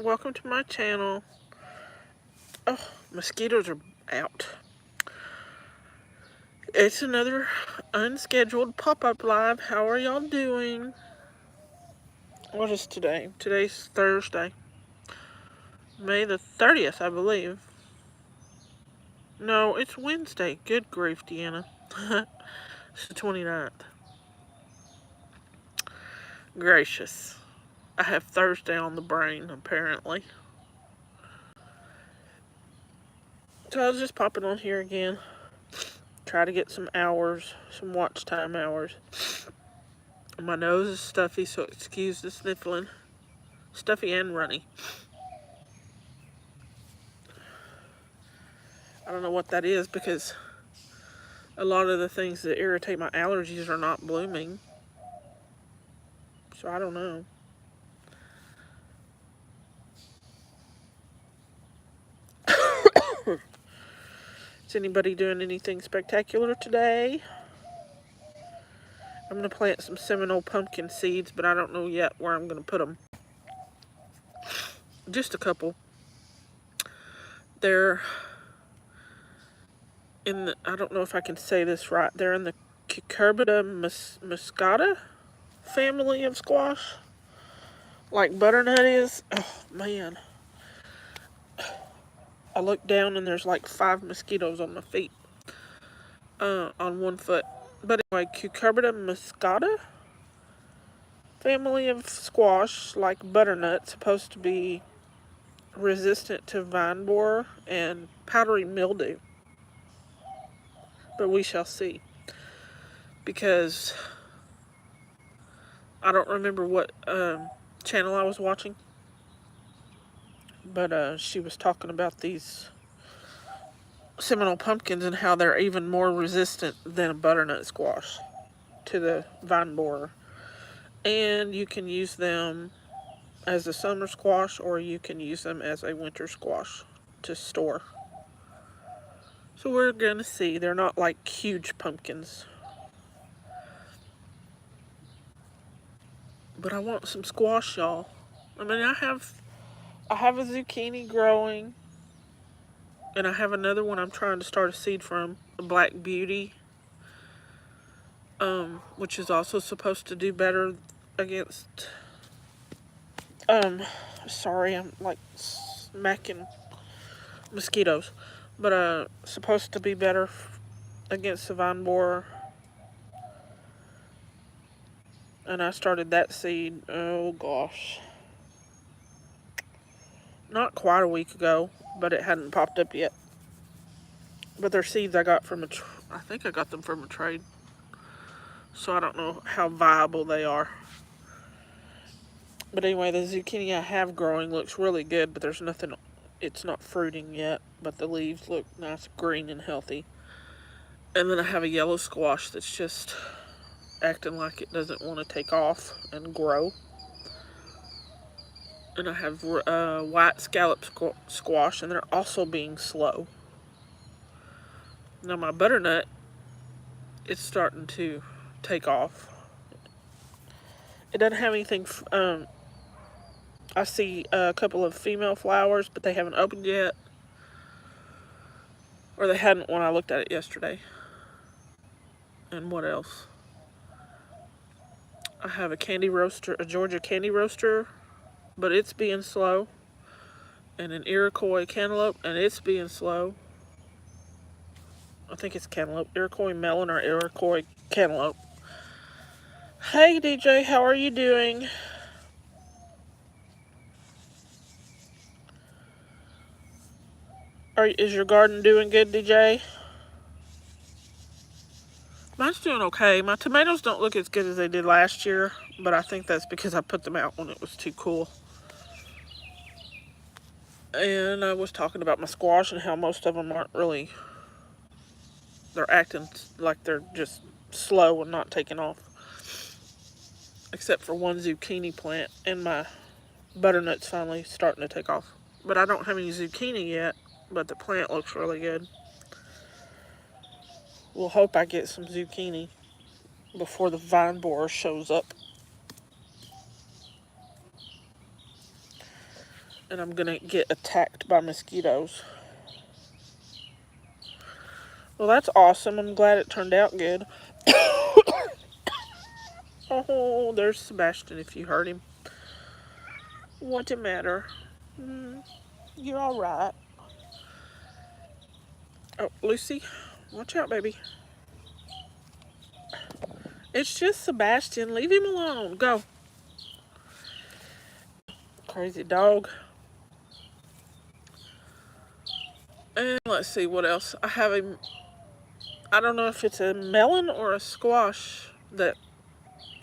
welcome to my channel. Oh, mosquitoes are out. It's another unscheduled pop-up live. How are y'all doing? What is today? Today's Thursday. May the 30th, I believe. No, it's Wednesday. Good grief, Deanna. It's the 29th. Gracious. I have Thursday on the brain, apparently. So I was just popping on here again. Try to get some hours, some watch time hours. My nose is stuffy, so excuse the sniffling. Stuffy and runny. I don't know what that is because a lot of the things that irritate my allergies are not blooming. So I don't know. Is anybody doing anything spectacular today? I'm going to plant some Seminole pumpkin seeds, but I don't know yet where I'm going to put them. Just a couple. They're in the, I don't know if I can say this right, they're in the Cucurbita muscata family of squash. Like butternut is. Oh, man. I look down and there's like 5 mosquitoes on my feet. On one foot. But anyway, Cucurbita muscata family of squash, like butternut, supposed to be resistant to vine borer and powdery mildew. But we shall see. Because I don't remember what channel I was watching. But she was talking about these Seminole pumpkins and how they're even more resistant than a butternut squash to the vine borer. And you can use them as a summer squash, or you can use them as a winter squash to store. So we're gonna see. They're not like huge pumpkins. But I want some squash, y'all. I mean, I have a zucchini growing, and I have another one I'm trying to start a seed from, a Black Beauty, which is also supposed to do better against, sorry, I'm like smacking mosquitoes, but supposed to be better against the vine borer. And I started that seed, oh gosh, not quite a week ago, but it hadn't popped up yet. But they're seeds I got from I think I got them from a trade. So I don't know how viable they are. But anyway, the zucchini I have growing looks really good, but there's nothing, it's not fruiting yet, but the leaves look nice, green and healthy. And then I have a yellow squash that's just acting like it doesn't want to take off and grow. And I have white scallop squash, and they're also being slow. Now my butternut, it's starting to take off. It doesn't have anything, I see a couple of female flowers, but they haven't opened yet. Or they hadn't when I looked at it yesterday. And what else? I have a candy roaster, a Georgia candy roaster, but it's being slow. And an Iroquois cantaloupe, and it's being slow. I think it's cantaloupe, Iroquois melon or Iroquois cantaloupe. Hey DJ, how are you doing? Is your garden doing good, DJ? Mine's doing okay. My tomatoes don't look as good as they did last year, but I think that's because I put them out when it was too cool. And I was talking about my squash and how most of them aren't really, they're acting like they're just slow and not taking off. Except for one zucchini plant, and my butternut's finally starting to take off. But I don't have any zucchini yet, but the plant looks really good. We'll hope I get some zucchini before the vine borer shows up. and I'm gonna get attacked by mosquitoes. Well, that's awesome. I'm glad it turned out good. Oh, there's Sebastian if you heard him. What's the matter? You're alright. Oh, Lucy, watch out, baby. It's just Sebastian. Leave him alone. Go. Crazy dog. And let's see what else. I don't know if it's a melon or a squash that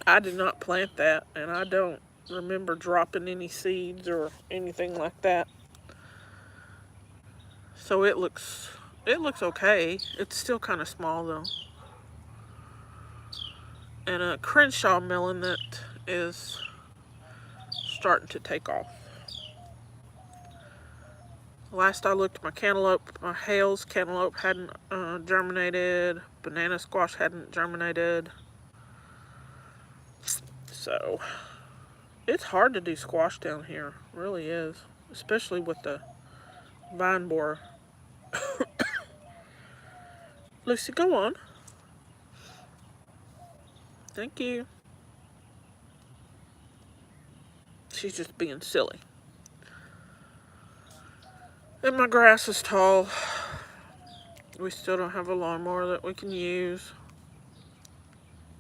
I did not plant that, and I don't remember dropping any seeds or anything like that. So it looks okay. It's still kind of small though. And a Crenshaw melon that is starting to take off. Last I looked, my Hales cantaloupe hadn't germinated. Banana squash hadn't germinated. So it's hard to do squash down here. It really is. Especially with the vine borer. Lucy, go on. Thank you. She's just being silly. And my grass is tall. We still don't have a lawnmower that we can use.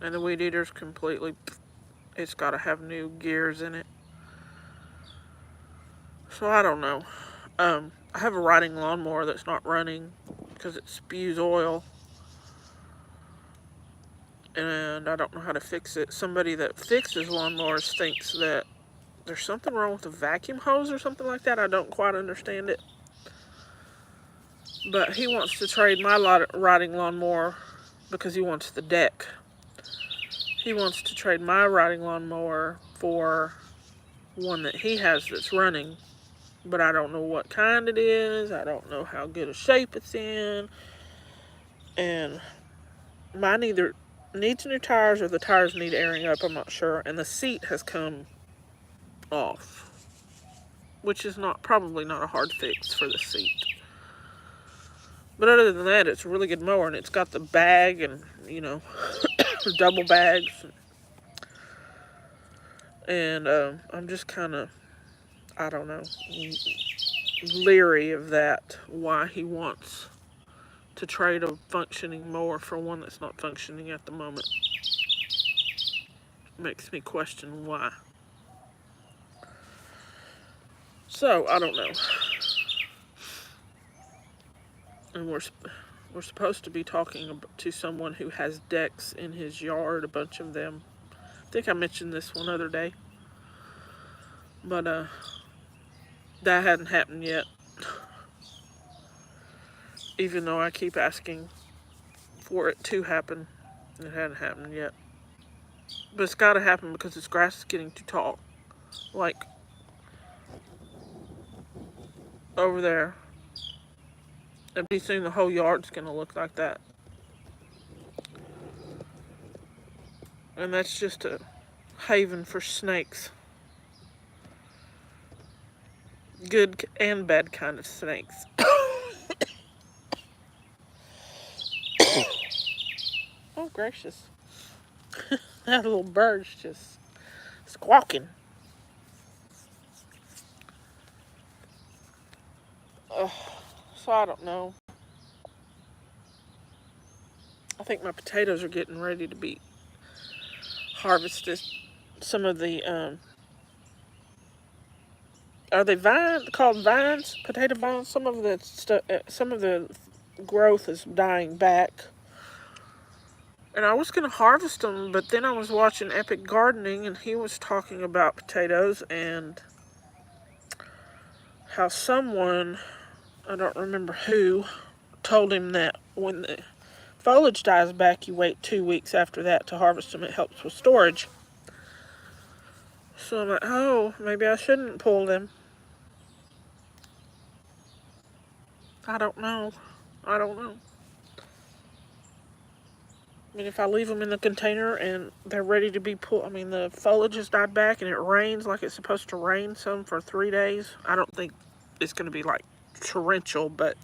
And the weed eater's completely... It's got to have new gears in it. So I don't know. I have a riding lawnmower that's not running because it spews oil. And I don't know how to fix it. Somebody that fixes lawnmowers thinks that there's something wrong with the vacuum hose or something like that. I don't quite understand it. But he wants to trade my riding lawnmower because he wants the deck. He wants to trade my riding lawnmower for one that he has that's running. But I don't know what kind it is. I don't know how good a shape it's in. And mine either needs new tires or the tires need airing up. I'm not sure. And the seat has come off, which is probably not a hard fix for the seat. But other than that, it's a really good mower, and it's got the bag and, double bags. And I'm just kind of, I don't know, leery of that, why he wants to trade a functioning mower for one that's not functioning at the moment. Makes me question why. So, I don't know. And we're supposed to be talking to someone who has decks in his yard, a bunch of them. I think I mentioned this one other day. But that hadn't happened yet. Even though I keep asking for it to happen, it hadn't happened yet. But it's got to happen because this grass is getting too tall. Like over there. And pretty soon the whole yard's going to look like that. And that's just a haven for snakes. Good and bad kind of snakes. Oh, gracious. That little bird's just squawking. So I don't know. I think my potatoes are getting ready to be harvested. Some of the, are they called vines? Potato vines? Some of the growth is dying back. And I was going to harvest them, but then I was watching Epic Gardening, and he was talking about potatoes and how someone, I don't remember who, told him that when the foliage dies back, you wait 2 weeks after that to harvest them. It helps with storage. So I'm like, oh, maybe I shouldn't pull them. I don't know. I mean, if I leave them in the container and they're ready to be pulled, I mean, the foliage has died back and it rains like it's supposed to rain some for 3 days. I don't think it's going to be like torrential, but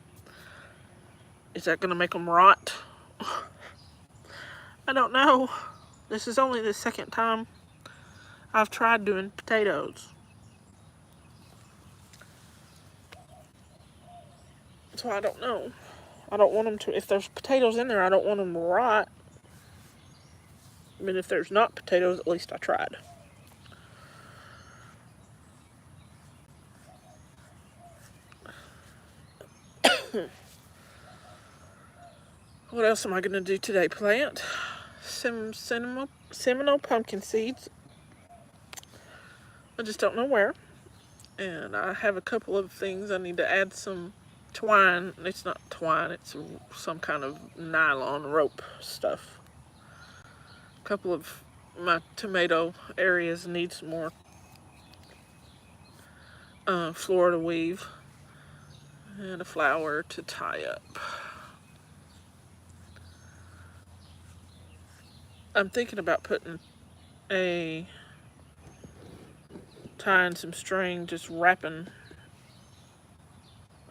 is that going to make them rot? I don't know. This is only the second time I've tried doing potatoes. So I don't know. I don't want them to, if there's potatoes in there, I don't want them to rot. I mean, if there's not potatoes, at least I tried. What else am I going to do today? Plant some Seminole pumpkin seeds. I just don't know where. And I have a couple of things. I need to add some twine. It's not twine, it's some kind of nylon rope stuff. A couple of my tomato areas need some more Florida weave and a flower to tie up. I'm thinking about tying some string, just wrapping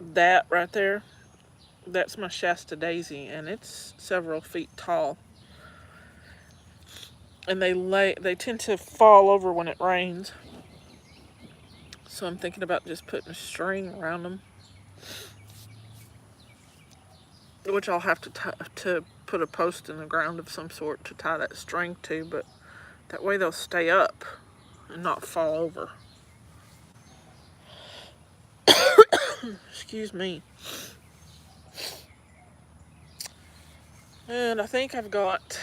that right there. That's my Shasta daisy, and it's several feet tall. And they tend to fall over when it rains. So I'm thinking about just putting a string around them, which I'll have to put a post in the ground of some sort to tie that string to, but that way they'll stay up and not fall over. Excuse me. And I think I've got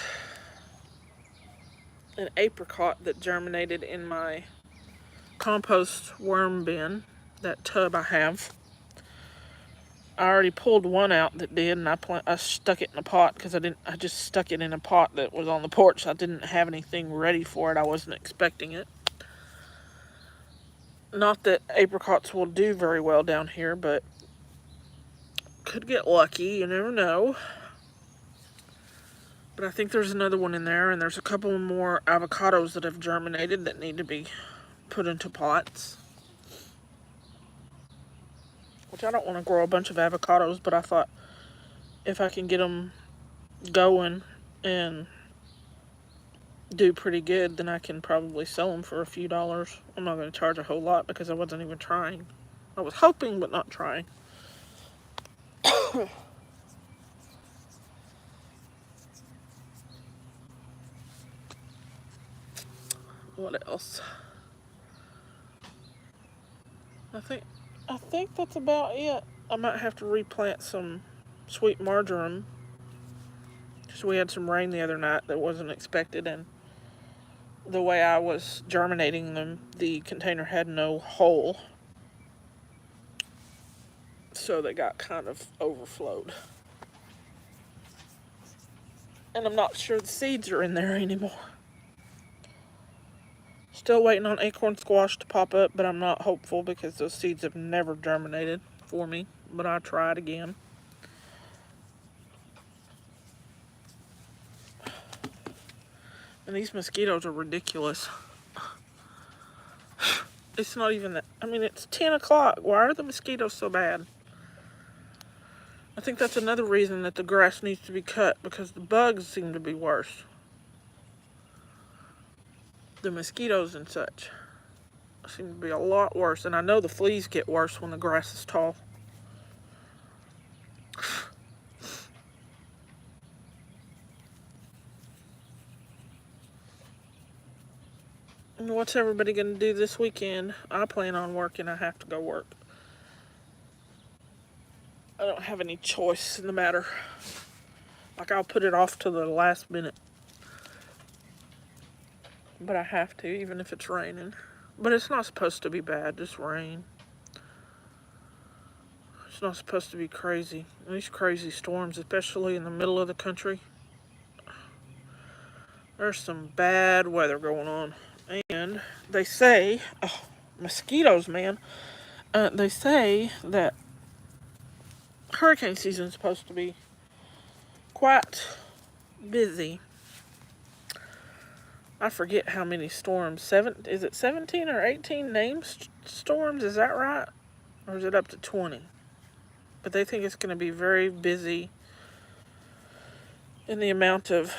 an apricot that germinated in my compost worm bin, that tub I have. I already pulled one out that did, and I stuck it in a pot because I just stuck it in a pot that was on the porch. I didn't have anything ready for it. I wasn't expecting it. Not that apricots will do very well down here, but could get lucky. You never know. But I think there's another one in there, and there's a couple more avocados that have germinated that need to be put into pots. Which I don't want to grow a bunch of avocados, but I thought if I can get them going and do pretty good, then I can probably sell them for a few dollars. I'm not going to charge a whole lot because I wasn't even trying. I was hoping, but not trying. What else? I think that's about it. I might have to replant some sweet marjoram, because we had some rain the other night that wasn't expected, and the way I was germinating them, the container had no hole, so they got kind of overflowed. And I'm not sure the seeds are in there anymore. Still waiting on acorn squash to pop up, but I'm not hopeful because those seeds have never germinated for me. But I tried again. And these mosquitoes are ridiculous. It's not even that. I mean, it's 10 o'clock. Why are the mosquitoes so bad? I think that's another reason that the grass needs to be cut, because the bugs seem to be worse. The mosquitoes and such seem to be a lot worse. And I know the fleas get worse when the grass is tall. And what's everybody going to do this weekend? I plan on working. I have to go work. I don't have any choice in the matter. Like, I'll put it off to the last minute. But I have to, even if it's raining. But it's not supposed to be bad, just rain. It's not supposed to be crazy. These crazy storms, especially in the middle of the country. There's some bad weather going on. And they say, mosquitoes, man. They say that hurricane season is supposed to be quite busy I forget how many storms. Is it 17 or 18 named storms? Is that right? Or is it up to 20? But they think it's going to be very busy. And the amount of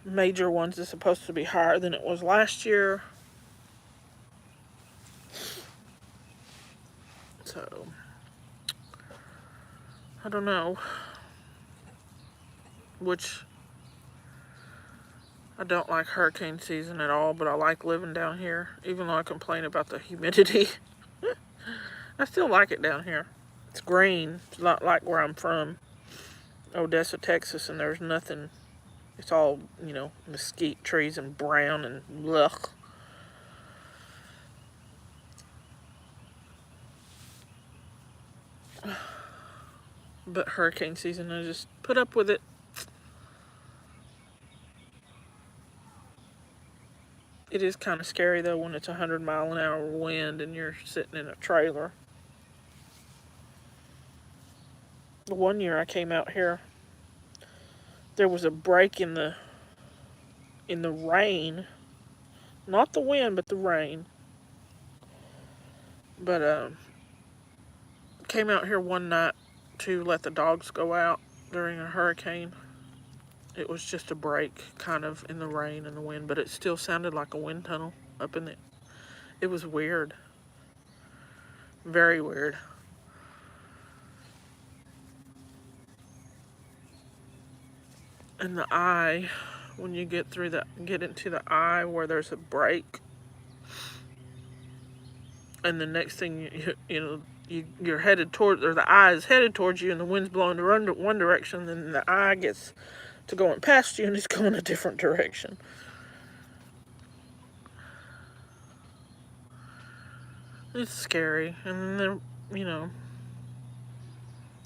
major ones is supposed to be higher than it was last year. So, I don't know. Which, I don't like hurricane season at all, but I like living down here. Even though I complain about the humidity. I still like it down here. It's green. It's not like where I'm from, Odessa, Texas, and there's nothing. It's all, mesquite trees and brown and blech. But hurricane season, I just put up with it. It is kind of scary, though, when it's 100-mile-an-hour wind and you're sitting in a trailer. The one year I came out here, there was a break in the rain. Not the wind, but the rain. But came out here one night to let the dogs go out during a hurricane. It was just a break, kind of, in the rain and the wind, but it still sounded like a wind tunnel up in it. It was weird. Very weird. And the eye, when you get into the eye where there's a break, and the next thing you're headed toward, or the eye is headed towards you, and the wind's blowing one direction, then the eye gets to going past you, and it's going a different direction. It's scary, and then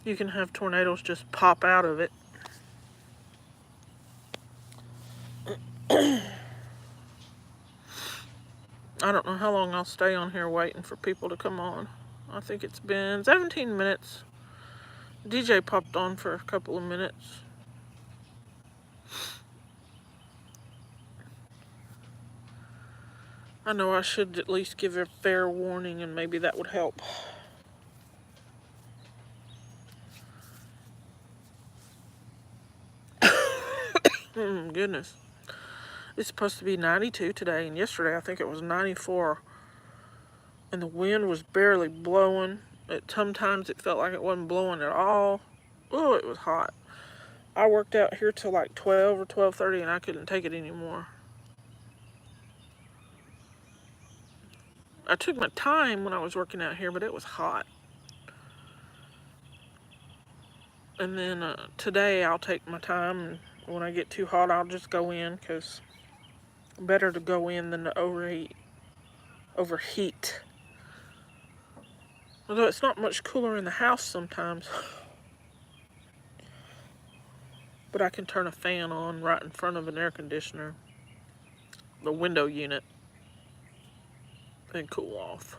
you can have tornadoes just pop out of it. I don't know how long I'll stay on here waiting for people to come on. I think it's been 17 minutes. DJ popped on for a couple of minutes. I know I should at least give a fair warning, and maybe that would help. Goodness. It's supposed to be 92 today, and yesterday I think it was 94. And the wind was barely blowing. Sometimes it felt like it wasn't blowing at all. Oh, it was hot. I worked out here till like 12 or 12:30, and I couldn't take it anymore. I took my time when I was working out here, but it was hot. And then today I'll take my time, and when I get too hot, I'll just go in, because better to go in than to overheat. Although it's not much cooler in the house sometimes. But I can turn a fan on right in front of an air conditioner, the window unit, and cool off.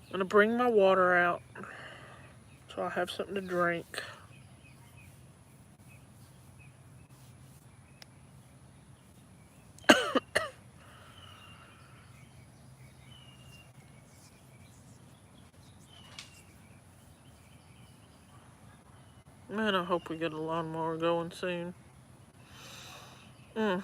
I'm going to bring my water out so I have something to drink. Man, I hope we get a lawnmower going soon. I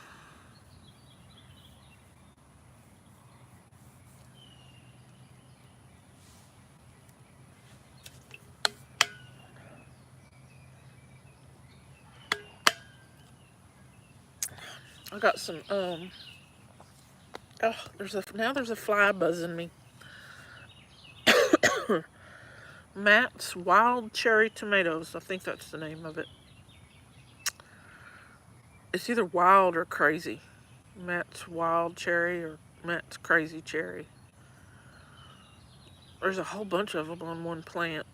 got some, there's a fly buzzing me. Matt's Wild Cherry Tomatoes. I think that's the name of it. It's either wild or crazy. Matt's Wild Cherry or Matt's Crazy Cherry. There's a whole bunch of them on one plant.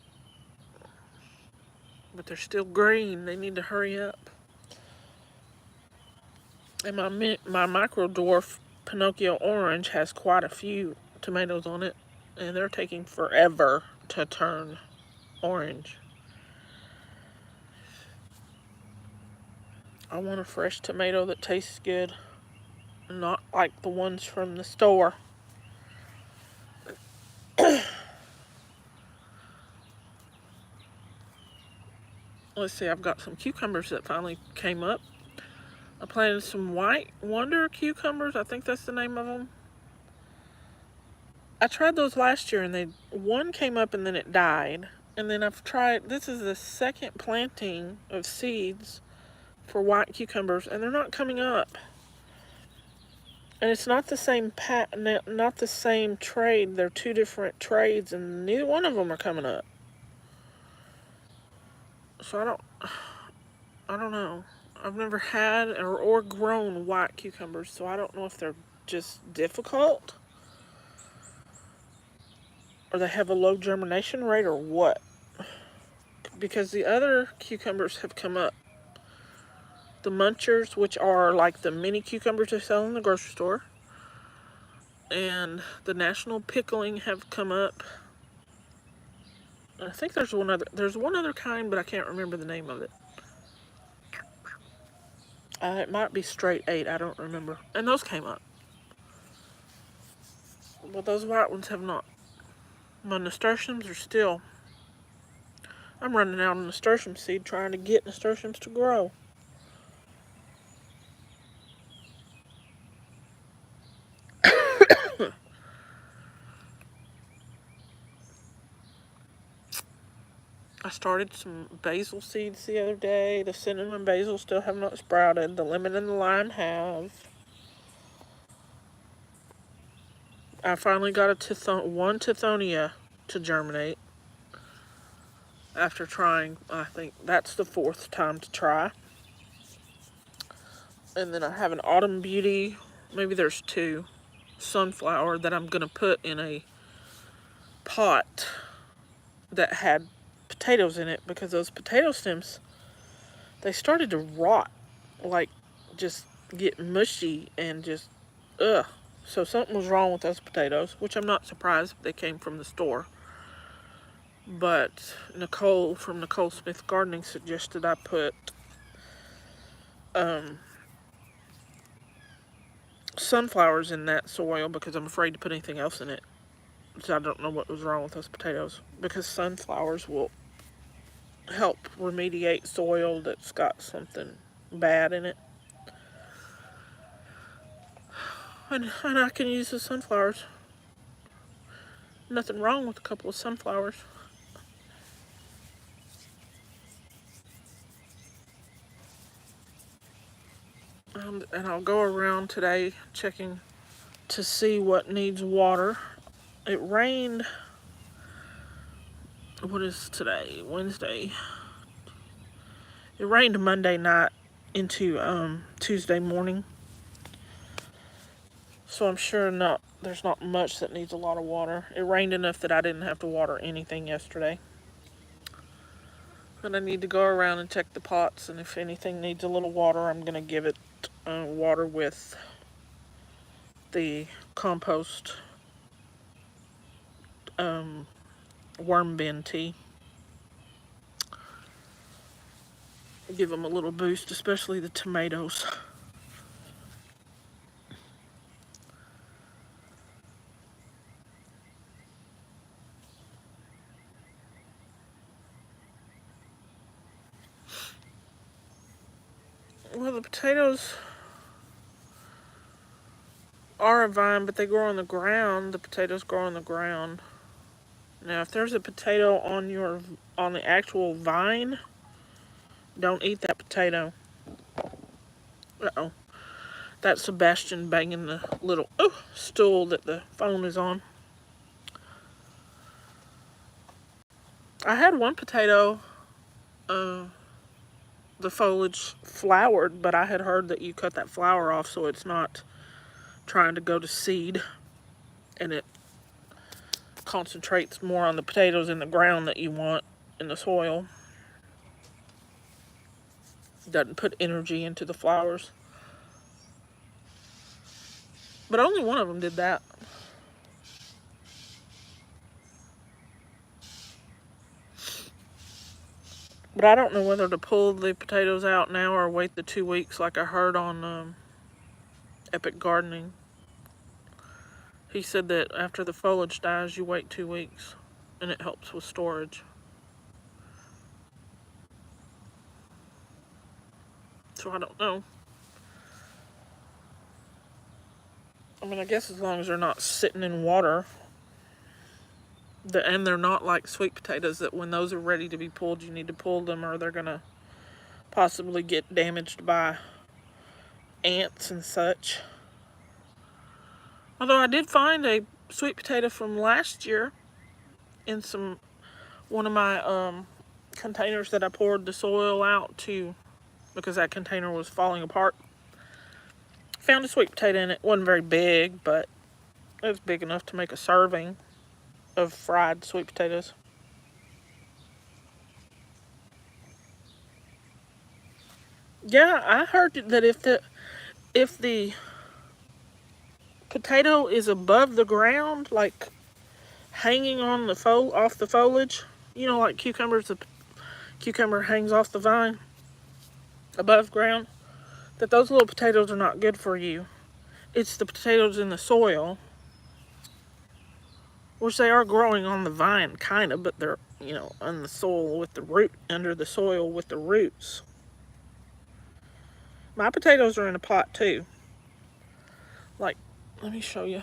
But they're still green. They need to hurry up. And my micro dwarf Pinocchio Orange has quite a few tomatoes on it. And they're taking forever to turn orange. I want a fresh tomato that tastes good. not like the ones from the store. Let's see, I've got some cucumbers that finally came up. I planted some white wonder cucumbers. I think that's the name of them. I tried those last year and one came up and then it died. And then this is the second planting of seeds for white cucumbers, and they're not coming up. And it's not the same not the same trade. They're two different trades, and neither one of them are coming up. So I don't know. I've never had or grown white cucumbers, so I don't know if they're just difficult, or they have a low germination rate, or what. Because the other cucumbers have come up. The munchers, which are like the mini cucumbers they sell in the grocery store, and the national pickling have come up. I think there's one other kind, but I can't remember the name of it. It might be straight 8, I don't remember. And those came up. But those white ones have not. My nasturtiums are still... I'm running out of nasturtium seed trying to get nasturtiums to grow. I started some basil seeds the other day. The cinnamon basil still have not sprouted. The lemon and the lime have. I finally got one tithonia to germinate. After trying, I think that's the 4th time to try. And then I have an autumn beauty. Maybe there's 2. Sunflower that I'm going to put in a pot that had potatoes in it, because those potato stems, they started to rot, like just get mushy and just ugh. So something was wrong with those potatoes, which I'm not surprised they came from the store. But Nicole from Nicole Smith Gardening suggested I put sunflowers in that soil, because I'm afraid to put anything else in it. So I don't know what was wrong with those potatoes, because sunflowers will help remediate soil that's got something bad in it. And I can use the sunflowers. Nothing wrong with a couple of sunflowers. And I'll go around today checking to see what needs water. It rained. What is today? Wednesday. It rained Monday night into Tuesday morning. So I'm sure there's not much that needs a lot of water. It rained enough that I didn't have to water anything yesterday. But I need to go around and check the pots, and if anything needs a little water, I'm going to give it water with the compost worm bin tea. Give them a little boost, especially the tomatoes. Well, the potatoes are a vine, but they grow on the ground. The potatoes grow on the ground. Now, if there's a potato on the actual vine, don't eat that potato. Uh-oh. That's Sebastian banging the little stool that the phone is on. I had one potato, the foliage flowered, but I had heard that you cut that flower off so it's not trying to go to seed, and it concentrates more on the potatoes in the ground that you want in the soil. Doesn't put energy into the flowers. But only one of them did that. But I don't know whether to pull the potatoes out now or wait the 2 weeks like I heard on Epic Gardening. He said that after the foliage dies, you wait 2 weeks, and it helps with storage. So I don't know. I mean, I guess as long as they're not sitting in water, and they're not like sweet potatoes that when those are ready to be pulled, you need to pull them or they're going to possibly get damaged by ants and such. Although I did find a sweet potato from last year in one of my containers that I poured the soil out to because that container was falling apart. Found a sweet potato in it. Wasn't very big, but it was big enough to make a serving of fried sweet potatoes. Yeah, I heard that if the potato is above the ground, like hanging on the off the foliage, like cucumbers, the cucumber hangs off the vine above ground, that those little potatoes are not good for you. It's the potatoes in the soil, which they are growing on the vine, kind of, but they're, on the soil with the root, under the soil with the roots. My potatoes are in a pot too. Like, let me show you.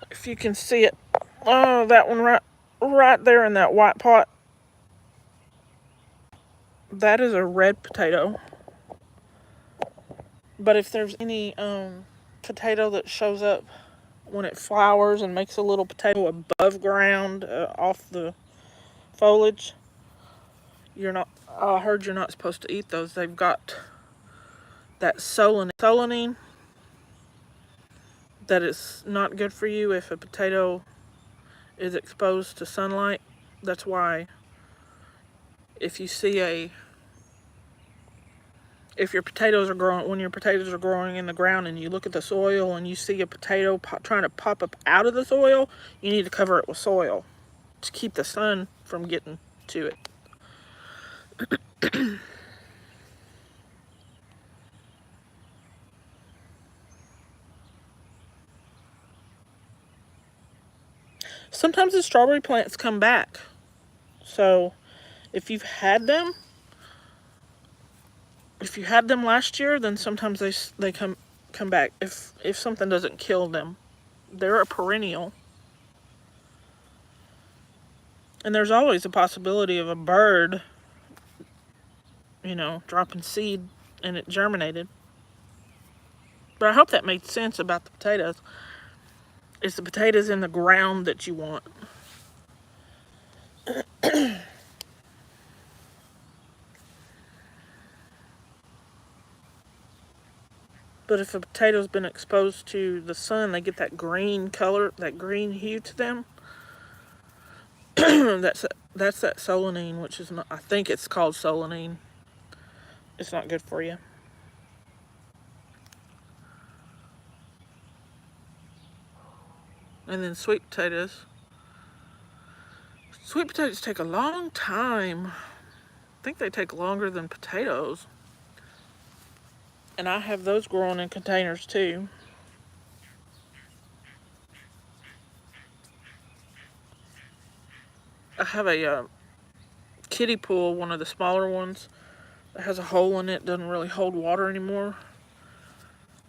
If you can see it. Oh, that one right there in that white pot. That is a red potato. But if there's any potato that shows up when it flowers and makes a little potato above ground off the foliage, I heard you're not supposed to eat those. They've got that solanine that is not good for you if a potato is exposed to sunlight. That's why if your potatoes are growing, when your potatoes are growing in the ground and you look at the soil and you see a potato trying to pop up out of the soil, you need to cover it with soil to keep the sun from getting to it. Sometimes the strawberry plants come back. So if you had them last year, then sometimes they come back if something doesn't kill them. They're a perennial. And there's always a possibility of a bird, dropping seed and it germinated. But I hope that made sense about the potatoes. It's the potatoes in the ground that you want. But if a potato's been exposed to the sun, they get that green color, that green hue to them. that's that solanine, which is not, I think it's called solanine. It's not good for you. And then sweet potatoes. Sweet potatoes take a long time. I think they take longer than potatoes. And I have those growing in containers too. I have a kiddie pool, one of the smaller ones, that has a hole in it, doesn't really hold water anymore.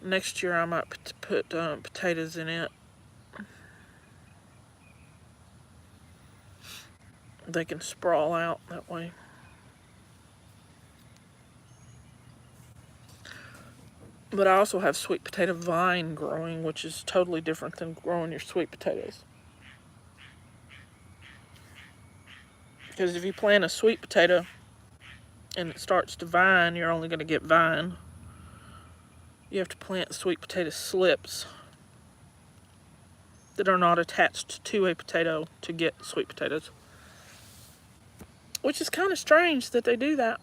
Next year I might put potatoes in it. They can sprawl out that way. But I also have sweet potato vine growing, which is totally different than growing your sweet potatoes. Because if you plant a sweet potato and it starts to vine, you're only going to get vine. You have to plant sweet potato slips that are not attached to a potato to get sweet potatoes. Which is kind of strange that they do that.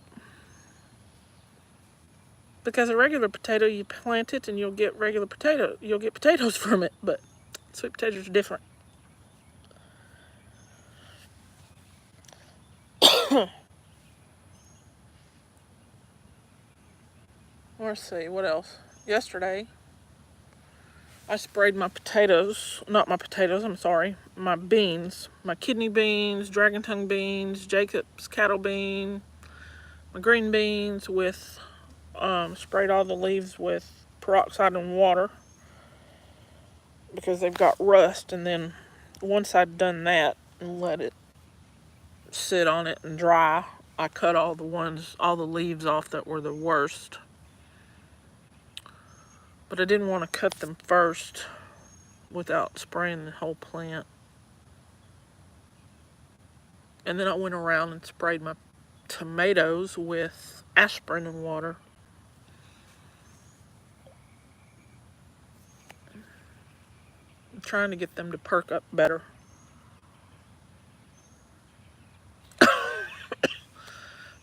Because a regular potato, you plant it and you'll get potatoes from it, but sweet potatoes are different. Let's see, what else? yesterday, I sprayed my potatoes, not my potatoes, I'm sorry, my beans, my kidney beans, dragon tongue beans, Jacob's cattle bean, my green beans with, sprayed all the leaves with peroxide and water because they've got rust. And then once I'd done that and let it sit on it and dry, I cut all the leaves off that were the worst. But I didn't want to cut them first without spraying the whole plant. And then I went around and sprayed my tomatoes with aspirin and water. I'm trying to get them to perk up better.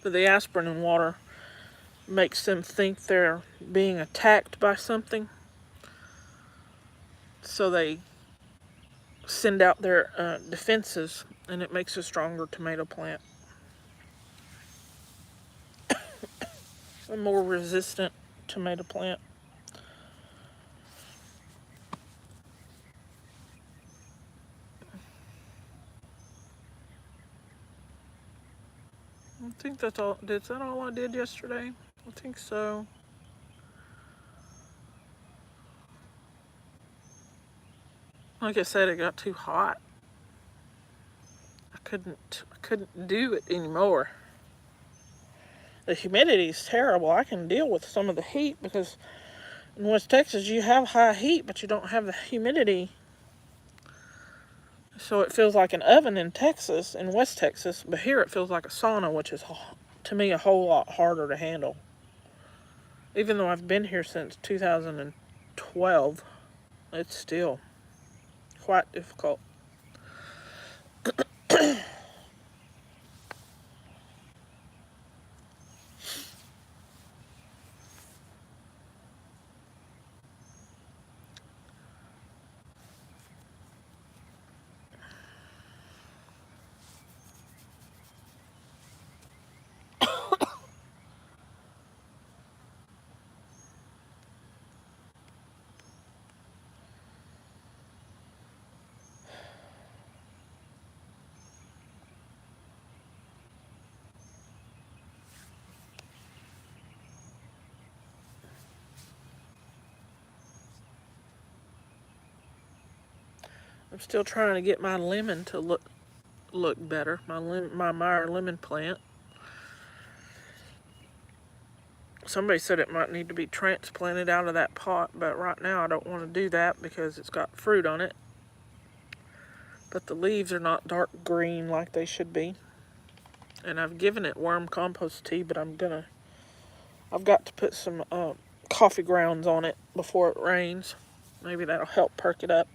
But the aspirin and water makes them think they're being attacked by something. So they send out their defenses, and it makes a stronger tomato plant. A more resistant tomato plant. I think that's all. Is that all I did yesterday? I think so. Like I said, it got too hot. I couldn't do it anymore. The humidity is terrible. I can deal with some of the heat because in West Texas you have high heat, but you don't have the humidity. So it feels like an oven in Texas, in West Texas, but here it feels like a sauna, which is, to me, a whole lot harder to handle. Even though I've been here since 2012, it's still quite difficult. I'm still trying to get my lemon to look better. My Meyer lemon plant. Somebody said it might need to be transplanted out of that pot, but right now I don't want to do that because it's got fruit on it. But the leaves are not dark green like they should be. And I've given it worm compost tea, but I've got to put some coffee grounds on it before it rains. Maybe that'll help perk it up.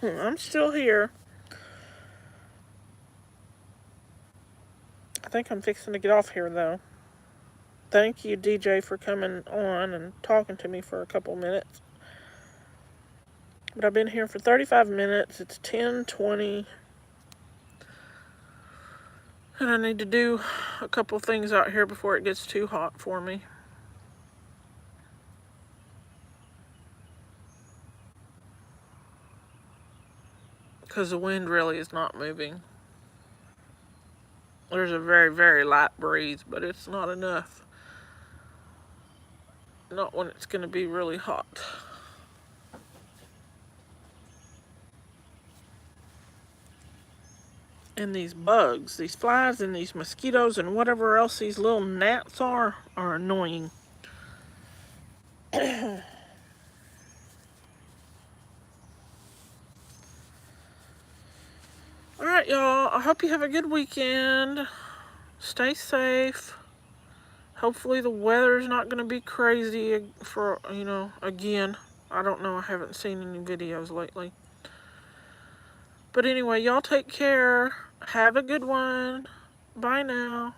I'm still here. I think I'm fixing to get off here though. Thank you, DJ, for coming on and talking to me for a couple minutes. But I've been here for 35 minutes. It's 10:20. And I need to do a couple things out here before it gets too hot for me. Because the wind really is not moving. There's a very, very light breeze, but it's not enough. Not when it's going to be really hot. And these bugs, these flies and these mosquitoes and whatever else these little gnats are annoying. Alright, y'all. I hope you have a good weekend. Stay safe. Hopefully the weather's not going to be crazy for, again. I don't know. I haven't seen any videos lately. But anyway, y'all take care. Have a good one. Bye now.